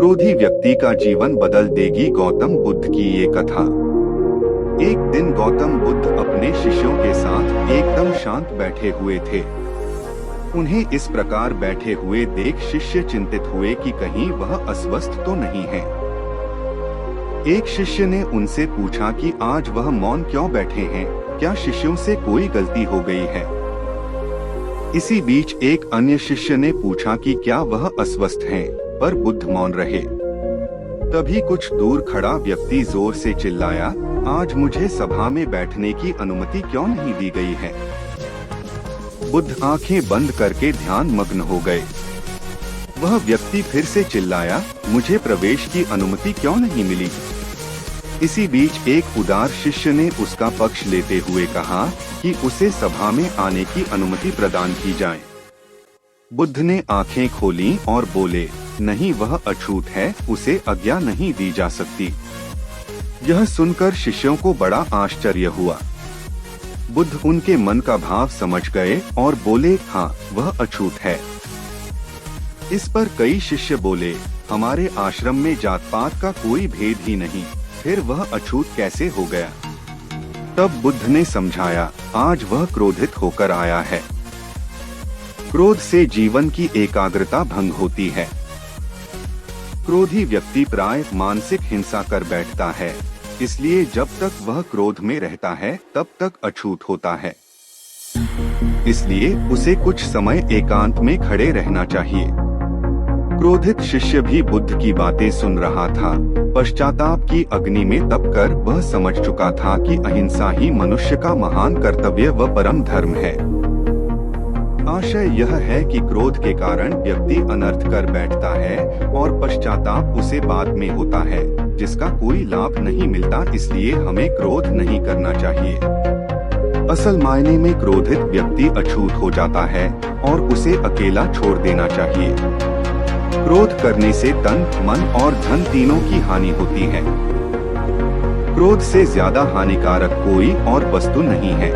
क्रोधी व्यक्ति का जीवन बदल देगी गौतम बुद्ध की ये कथा। एक दिन गौतम बुद्ध अपने शिष्यों के साथ एकदम शांत बैठे हुए थे। उन्हें इस प्रकार बैठे हुए देख शिष्य चिंतित हुए कि कहीं वह अस्वस्थ तो नहीं है। एक शिष्य ने उनसे पूछा कि आज वह मौन क्यों बैठे हैं, क्या शिष्यों से कोई गलती हो गई है। इसी बीच एक अन्य शिष्य ने पूछा कि क्या वह अस्वस्थ हैं, पर बुद्ध मौन रहे। तभी कुछ दूर खड़ा व्यक्ति जोर से चिल्लाया, आज मुझे सभा में बैठने की अनुमति क्यों नहीं दी गई है। बुद्ध आंखें बंद करके ध्यान मग्न हो गए। वह व्यक्ति फिर से चिल्लाया, मुझे प्रवेश की अनुमति क्यों नहीं मिली। इसी बीच एक उदार शिष्य ने उसका पक्ष लेते हुए कहा कि उसे सभा में आने की अनुमति प्रदान की जाए। बुद्ध ने आंखें खोली और बोले, नहीं, वह अछूत है, उसे आज्ञा नहीं दी जा सकती। यह सुनकर शिष्यों को बड़ा आश्चर्य हुआ। बुद्ध उनके मन का भाव समझ गए और बोले, हाँ, वह अछूत है। इस पर कई शिष्य बोले, हमारे आश्रम में जात पात का कोई भेद ही नहीं, फिर वह अछूत कैसे हो गया। तब बुद्ध ने समझाया, आज वह क्रोधित होकर आया है। क्रोध से जीवन की एकाग्रता भंग होती है। क्रोधी व्यक्ति प्राय मानसिक हिंसा कर बैठता है, इसलिए जब तक वह क्रोध में रहता है तब तक अछूत होता है। इसलिए उसे कुछ समय एकांत में खड़े रहना चाहिए। क्रोधित शिष्य भी बुद्ध की बातें सुन रहा था। पश्चाताप की अग्नि में तपकर वह समझ चुका था कि अहिंसा ही मनुष्य का महान कर्तव्य व परम धर्म है। आशय यह है कि क्रोध के कारण व्यक्ति अनर्थ कर बैठता है और पश्चाताप उसे बाद में होता है, जिसका कोई लाभ नहीं मिलता। इसलिए हमें क्रोध नहीं करना चाहिए। असल मायने में क्रोधित व्यक्ति अछूत हो जाता है और उसे अकेला छोड़ देना चाहिए। क्रोध करने से तन, मन और धन तीनों की हानि होती है। क्रोध से ज्यादा हानिकारक कोई और वस्तु नहीं है।